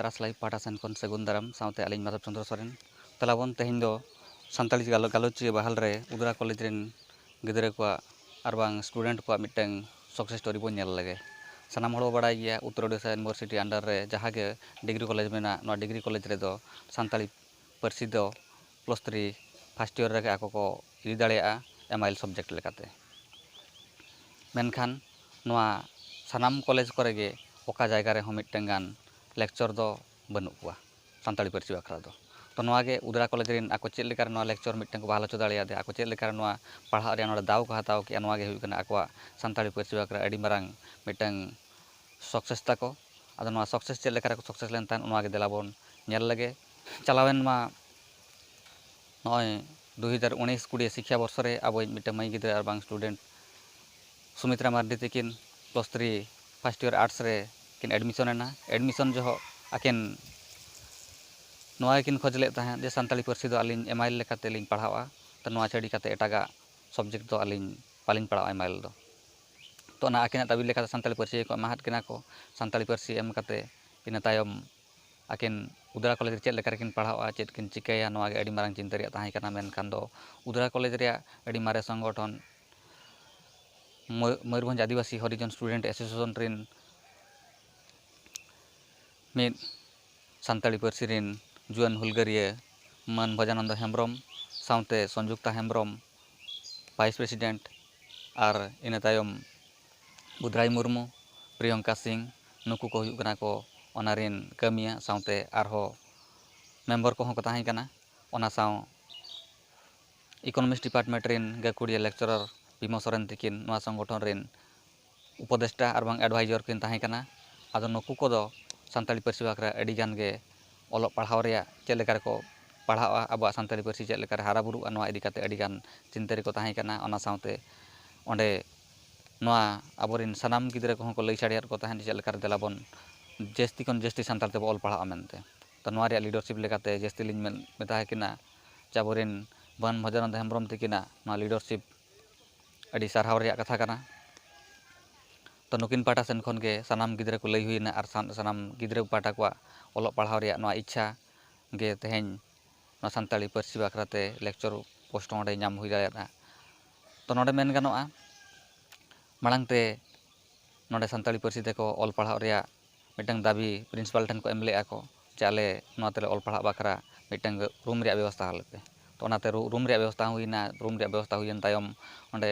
आरास लाइव पाटा सेन खन सगुन दाराम साउते आलिन माधव चंद्र सोरेन तलाबन तेहिं दो सानताली गालोची बाहल रे उदरा कॉलेज रेन गिदरे को आरबांग स्टूडेंट को मिटeng सक्सेस स्टोरी बो नेल लगे सानाम हड़ो बाड़ाय गया उत्तर ओडिशा यूनिवर्सिटी अंडर रे जहाँ के डिग्री कॉलेज में ना डिग्री कॉलेज रे दो सानताली पार्सी दो +3 फर्स्ट ईयर रे आको को इदी दाड़ेया एमआईएल सब्जेक्ट लेकाते मेनखान नोआ सानाम कॉलेज करे गे ओका जायगा रे हो मिटeng गान लेक्चर दो बनू कुआ सानताली पार्सी बाखरा दो तो नोआगे उदरा कॉलेज रेन आको चेक लेकर नोआ लेक्चर मिटeng को बाहल दाड़िया दे आको चेक लेकर नोआ पढ़ा रे नोडे दाव को हताव के नोआगे हुई कना आको सानताली पार्सी बाखरा अडी मारांग मिटeng सक्सेस ताको आदो नोआ सक्सेस चेक लेकर सक्सेस लेन तान नोआगे देलाबन नेल लगे चलावेन मा नॉय 2019-20 शिक्षा वर्ष रे अब मिटeng मई गिदरे आरबांग स्टूडेंट सुमित्रा मार्डी तकिन +3 फर्स्ट ईयर आर्ट्स रे किन एडमिशन जो आकिन नोआ किन खोजले तहें जे सानताली पार्सी दो आलिन एमआईएल लेकाते लिन पढ़ावा तो नोआ छाड़ी काते एटागा सब्जेक्ट दो आलिन पालिन पढ़ावा एमआईएल दो तो ना आकिन दाबी लेकाते सानताली पार्सी को माहात किना को सानताली पार्सी एम काते इना तायम आकिन उदरा कॉलेज चेक लेकर किन पढ़ावा चेक किन चिकाया नोआ गे अडी मारांग चिंता रिया ताहें काना मेनखान दो उदरा कॉलेज रिया अडी मारे संगठन मयूरभंज आदिवासी हरिजन स्टूडेंट एसोसिएशन रेन मिद सानताली पार्सी रेन जुआन हुलगारिया मन भजानंद हेम्ब्रम साउते संयुक्ता हेम्ब्रम वाइस प्रेसिडेंट और इन तायम बुधराई मुर्मू प्रियंका सिंह नुकू को हुयुग कना को ओना रेन कमिया साउते आरहो मेंबर को को ताहें कना ओना साउ इकोनॉमिक्स डिपार्टमेंट रेन गाकुड़िया लेक्चरर भीमा सोरेन तकिन नोआ संगठन रेन उपदेष्टा और बांग एडवाइजर किन ताहें कना आदो नुकू को दो सानताली पार्सी बाखरा अडी गान गे ओलोग पढ़ाव रे चेक लेकर को पढ़ावा अब सानताली पार्सी चेक लेकर हारा बुरु नोआ इदी काते अडी गान चिंता रे को ताहें कना ओना साउते ओंडे नोआ अबोरिन सनाम गिदरे को को लई साड़ियार को ताहें चेक लेकर देलाबन जस्ती कन जस्ती सानताल ते ऑल पढ़ा मेनते तो नोआ रे लीडरशिप लेकाते जस्ती लिन मेता किना चाबोरिन बन भजनंद हेम्ब्रम तकिना नोआ लीडरशिप अडी सारहाव रे कथा कना तो नुकिन पाटा सेन खन के सनाम गिदरे को लई हुईना और सनाम गिदरे पाटा को ओलोग पढ़ाव रे नोआ इच्छा गे तेहें नोआ सानताली पार्सी बाखराते लेक्चर पोस्ट ओंडे नाम हुई दाड़ेना तो नोडे मेन गानोआ माड़ांगते नोडे सानताली पार्सी ते को ऑल पढ़ाव रे मिटeng दाबी प्रिंसिपल ठन को एमले को चाले नोआ तेले ऑल पढ़ा बाखरा मिटeng रूम रे व्यवस्था हालते तो ओनाते रूम रे व्यवस्था हुईना रूम रे व्यवस्था हुईन तायम ओंडे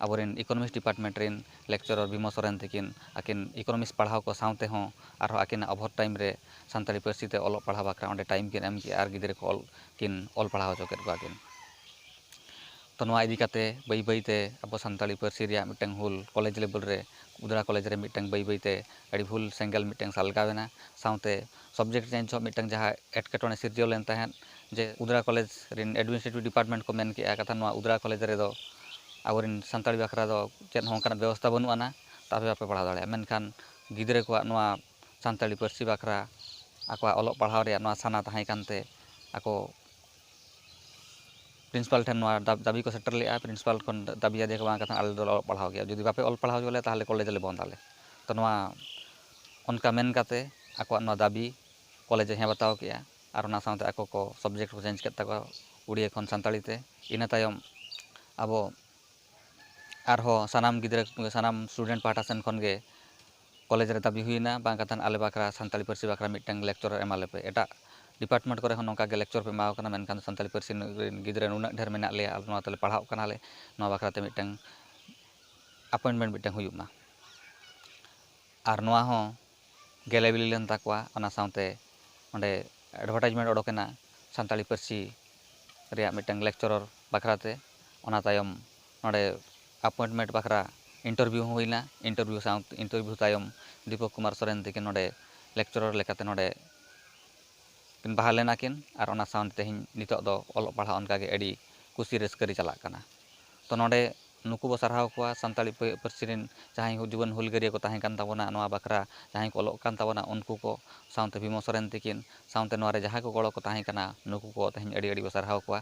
आबोरिन इकोनॉमिक्स डिपार्टमेंट रेन लेक्चरर भीमा सोरेन तकिन आकिन इकोनॉमिक्स पढ़ाव को साउते हो और आकिन ओभर टाइम रे सानताली पार्सी ते ऑल पढ़ा बाखरा ओंडे टाइम किन एम की आर गिदरे को ऑल पढ़ाव चो केत को तो नोआ इदी काते बाई बाई ते अब सानताली पार्सी रिया मिटeng हुल कॉलेज लेवल रे उदरा कॉलेज रे मिटeng बाई बाई ते अड़ी भूल सेंगल मिटeng सालगावेना साउते सब्जेक्ट चेंज हो मिटeng जहाँ एटकेटोने सिरजो लेन तहें जे उदरा कॉलेज रेन एडमिनिस्ट्रेटिव डिपार्टमेंट को मेन के कथा नोआ उदरा कॉलेज रे दो आबोरिन सानताली बाखरा दो चेन होंकान व्यवस्था बनुआना ताबे आपे पढ़ा दाड़े मेनखान गिदरे को नोआ सानताली पार्सी बाखरा आको ओलोग पढ़ाव रे नोआ साना ताहें कानते आको प्रिंसिपल ठन नोआ दाबी को सेटर लेआ प्रिंसिपल खन दाबी आदे को कथा आले दो ऑल पढ़ाव गया जुदी बापे ऑल पढ़ाव जोले ताहले कॉलेज ले बंदाले तो नोआ उनका मेन काते आको नोआ दाबी कॉलेज हे बताव किया और ओना साउते आको को सब्जेक्ट को चेंज केता को उड़िया खन सानताली ते इना तायम अब आरहो सानाम गिदरे सानाम स्टूडेंट पाटा सेन खन गे कॉलेज रे दाबी हुईना बांग कथान आले बाखरा सानताली पार्सी बाखरा मिटeng लेक्चर एमाले पे एटा डिपार्टमेंट करे हो नोका गे लेक्चर पे माव कना मेनखान सानताली पार्सी गिदरे नुना ढेर मेना ले आल नोआ तले पढ़ाव कना ले नोआ बाखरा ते मिटeng अपॉइंटमेंट मिटeng हुयुमा और नोआ हो गेलेबिली लेन ताकवा ओना साउते ओंडे एडवर्टाइजमेंट ओडोकेना सानताली पार्सी रिया मिटeng लेक्चरर बाखराते ओना तायम नोडे appointment बाखरा interview हुईना interview तायम Deepak Kumar Soren तकिन नोडे lecturer लेकाते नोडे किन बाहा लेना किन और ओना साउंड तेहिं नितोग दो ओलोग पढ़ा उनका गे अड़ी कुसी रस्करी चला कना तो नोडे नुकू बो सारहाव कुआ सानताली पार्सी रेन जहां जुवान हुलगारिया को ताहें कान ताबोना नोआ बाखरा जहां को ओलोग कान ताबोना उनको को साउंते भीमा सोरेन तकिन साउंते नोआ रे जहां को गड़ो को ताहें काना नुकू को तेहिं अड़ी अड़ी बो सारहाव कुआ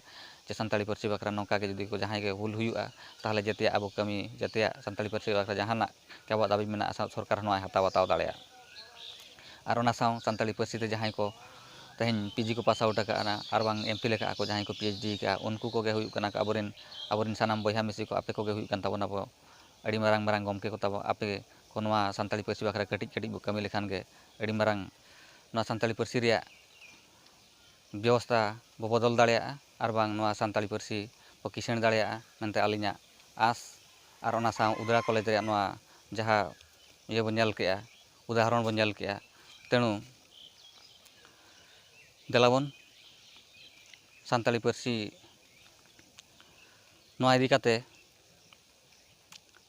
जे सानताली पार्सी बाखरा नोका गे जुदी को जहां गे हुल हुयुआ ताहले जतिया अब कमी जतिया सानताली पार्सी बाखरा जहाना के अब दाबी मेना सरकार नोआ हताव दाड़ेया ᱟᱨ ᱚᱱᱟ ᱥᱟᱶ ᱥᱟᱱᱛᱟᱲᱤ ᱯᱟᱹᱨᱥᱤ ᱛᱮ ᱡᱟᱦᱟᱸᱭ ᱠᱚ ᱛᱮᱦᱮᱧ PG ᱠᱚ ᱯᱟᱥ ᱟᱣᱩᱴ ᱟᱠᱟᱜᱼᱟ ᱟᱨ ᱵᱟᱝ MPhil ᱟᱠᱟᱜᱼᱟ ᱠᱚ, ᱡᱟᱦᱟᱸᱭ ᱠᱚ PhD ᱟᱠᱟᱜᱼᱟ, ᱩᱱᱠᱩ ᱠᱚᱜᱮ ᱦᱩᱭᱩᱜ ᱠᱟᱱᱟ ᱟᱵᱚᱨᱮᱱ ᱥᱟᱱᱟᱢ ᱵᱚᱭᱦᱟ ᱢᱤᱥᱤ ko ᱟᱯᱮ ᱠᱚᱜᱮ ᱦᱩᱭᱩᱜ ᱠᱟᱱ ᱛᱟᱵᱚᱱᱟ ᱟᱵᱚ ᱟᱹᱰᱤ ᱢᱟᱨᱟᱝ ᱢᱟᱨᱟᱝ ᱜᱚᱢᱠᱮ ko ᱛᱟᱵᱚ ᱟᱯᱮ ko ᱱᱚᱣᱟ ᱥᱟᱱᱛᱟᱲᱤ ᱯᱟᱹᱨᱥᱤ ᱵᱟᱠᱷᱨᱟ ᱠᱟᱹᱴᱤᱡ ᱠᱟᱹᱴᱤᱡ ᱵᱚ ᱠᱟᱹᱢᱤ ᱞᱮᱠᱷᱟᱱ ᱜᱮ ᱟᱹᱰᱤ ᱢᱟᱨᱟᱝ ᱱᱚᱣᱟ ᱥᱟᱱᱛᱟᱲᱤ ᱯᱟᱹᱨᱥᱤ ᱨᱮᱭᱟᱜ ᱵᱮᱵᱚᱥᱛᱷᱟ ᱵᱚ ᱵᱚᱫᱚᱞ ᱫᱟᱲᱮᱭᱟᱜᱼᱟ ᱟᱨ ᱵᱟᱝ ᱱᱚᱣᱟ ᱥᱟᱱᱛᱟᱲᱤ ᱯᱟᱹᱨᱥᱤ ᱵᱚ ᱠᱤᱥᱟᱹᱬ ᱫᱟᱲᱮᱭᱟᱜᱼᱟ ᱢᱮᱱᱛᱮ ᱟᱹᱞᱤᱧᱟᱜ ᱟᱸᱥ। ᱟᱨ ᱚᱱᱟ ᱥᱟᱶ ᱩᱫᱽᱲᱟ ᱠᱚᱞᱮᱡᱽ ᱨᱮᱭᱟᱜ ᱱᱚᱣᱟ ᱡᱟᱦᱟᱸ ᱤᱭᱟᱹ ᱵᱚ ᱧᱮᱞ ᱠᱮᱜᱼᱟ, उदाहरण बन नेल के तेणु देलाबन सानताली पार्सी नोआ इदी काते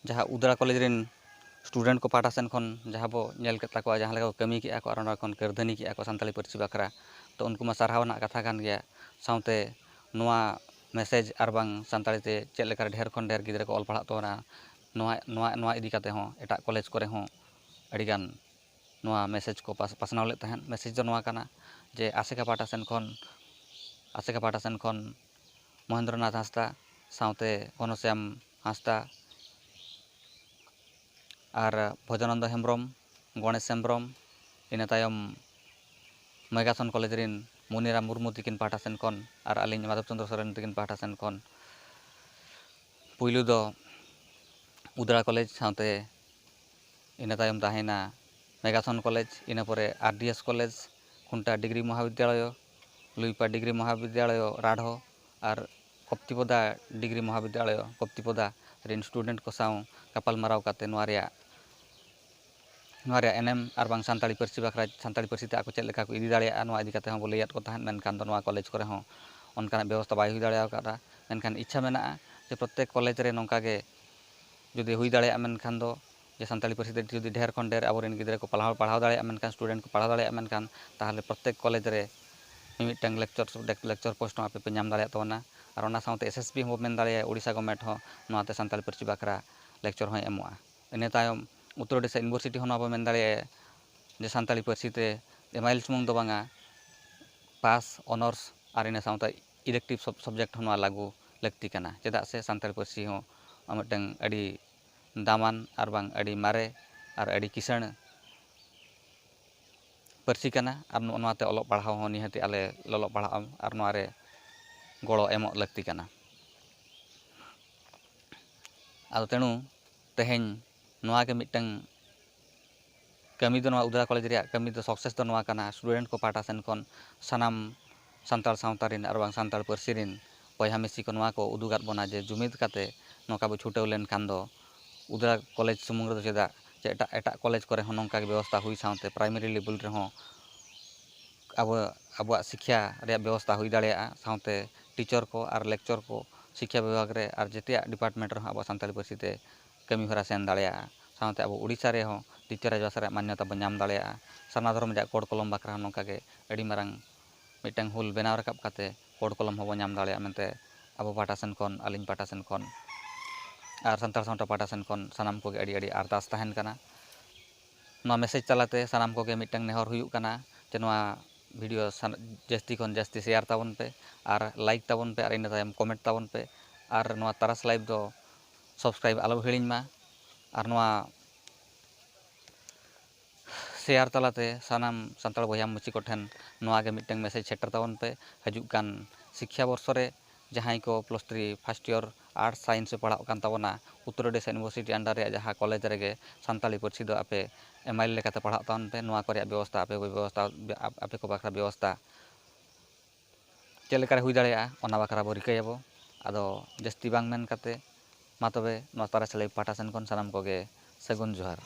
जहाँ उदड़ा कॉलेज रेन स्टूडेंट को पाटा सेन खन जहाँ बो नेल के ताको जहाँ लेका कमी के को और खन करधनी के को सानताली पार्सी बाखरा तो उनको मा सारहावना कथा कान गया साउते नोआ मैसेज आर बांग सानताली ते चेक लेका ढेर खन ढेर गिदरा को ऑल पढ़ा तोना नोआ नोआ नोआ इदी काते हो एटा कॉलेज करे हो अड़ीगान नोआ मैसेज को पासनाव ले तहन मैसेज दो नोआ काना जे आसेका पाटा सेन खन महेंद्रनाथ हांसदा साउते घनश्याम हांसदा और भजनंद हेम्ब्रम गणेश हेम्ब्रम इन तायम मेगासन कॉलेज रेन मुनिराम मुर्मू तकिन पाटा सेन खन और आलिंग माधव चंद्र सोरेन तकिन पाटा सेन खन पुइलू दो उदड़ा कॉलेज साउते इन तायम ताहेना मेगासन कॉलेज इन परे RDS कॉलेज खुंटा डिग्री महाविद्यालय लुईपा डिग्री महाविद्यालय राढ़ो और कप्तिपदा डिग्री महाविद्यालय कप्तिपदा रेन स्टूडेंट को साव कपाल माराव काते नोआरिया एनएम और बांग सानताड़ी पार्सी बाखरा सानताड़ी पार्सी ते आको चेक लेका को इदी दाड़ेया नोआ इदी काते हो बोले याद को तहन मेनखान दो नोआ कॉलेज करे हो अनकाना व्यवस्था बाय हुई दाड़ेया कादा मेनखान इच्छा मेना जे प्रत्येक कॉलेज रे नोंका गे जुदी हुई दाड़ेया मेनखान दो जे सानताड़ी पार्सी ते जुदी ढेर खन ढेर आबोरेन गिदरा को पढ़ाव दाड़ेया मेनखान स्टूडेंट को पढ़ाव दाड़ेया मेनखान ताहले प्रत्येक कॉलेज रे मिमिटांग लेक्चर पोस्ट आपे पे नाम दाड़ेया तोना और ओना साउते SSB हो मेन दाड़ेया उड़ीसा गवर्नमेंट हो नोआते सानताड़ी पार्सी बाखरा लेक्चर हो एमोआ इन तायम उत्तर ओडिशा यूनिवर्सिटी हो नोआ मेन दाड़ेया जे सानताड़ी पार्सी ते एमाइल सुमुंग दो बांगा पास ऑनर्स और इन साउते इलेक्टिव सब्जेक्ट हो नोआ लागू लगती काना चेदा से सानताड़ी पार्सी हो मिटांग अड़ी दामान और बांग अड़ी मारे और अड़ी किसाण पार्सी काना और नोआते ऑलोग पढ़ाव हो निहाती आले लॉलोग पढ़ाव और नोआरे गड़ो एमोग लगती काना आदो तेणु तेहेñ नोआ के मिटांग कमी दो नोआ उदड़ा कॉलेज रे कमी दो सक्सेस दो नोआ काना स्टूडेंट को पाटा सेन खन सानाम सानताड़ सावता रेन और बांग सानताड़ पार्सी रेन बयहा मिसी को नोआ को उदुगात बोना जे जुमिद काते नोका बो छुटाव लेन खान दो उदड़ा कॉलेज सुमुंग रे चेदा जे एटा कॉलेज करे हो नोंका व्यवस्था हुई साउते प्राइमरी लेवल रे हो अब शिक्षा व्यवस्था हुई दाड़ेया साउते टीचर को और लेक्चर को शिक्षा विभाग रे और जेतिया डिपार्टमेंट रे अब सानताड़ी पार्सी ते कमी हरा सेन दाड़ेया साउते अब उड़ीसा रे हो द्वितीय राजभाषा रे मान्यता बन नाम दाड़ेया सारना धर्म जा कोड कलम बाखरा नोंका गे अड़ी मारांग मिटांग हुल बेनाव राकाब काते कोड कलम हो नाम दाड़ेया मेनते अब पाटा सेन खन आलिंग पाटा सेन खन और सानताड़ सावता पाटा सेन खन सानाम को अड़ी अड़ी अरदास तहन काना नोआ मैसेज तलाते सानाम को गे मिटांग नेहर हुयुग काना जे नोआ वीडियो जास्ती खन जास्ती शेयर ताबन पे और लाइक ताबन पे और इन तायम कमेंट ताबन पे और नोआ तारास लाइव दो सब्सक्राइब आलो हिड़िñ मा और नोआ शेयर तलाते सानाम सानताड़ बयहा मुची को ठेन नोआ गे मिटांग मैसेज सेटर ताबन पे हजुग कान शिक्षा वर्ष रे जहां को +3 फर्स्ट ईयर आर्ट्स साइंस पढ़ाव कान ताबना उत्तर ओडिशा यूनिवर्सिटी अंडर रे जहां कॉलेज रे सानताड़ी पार्सी दो आपे एमआईएल लेकाते पढ़ाव ताबन पे नोआ को व्यवस्था आपे को बाखरा व्यवस्था चेक लेका हुई दाड़ेया ओना बाखरा बो रिकायाबो आदो जास्ती बांग मेन काते मा तबे नोआ तारास लाइव पाटा सेन खन सानाम को गे सगुन जोहार।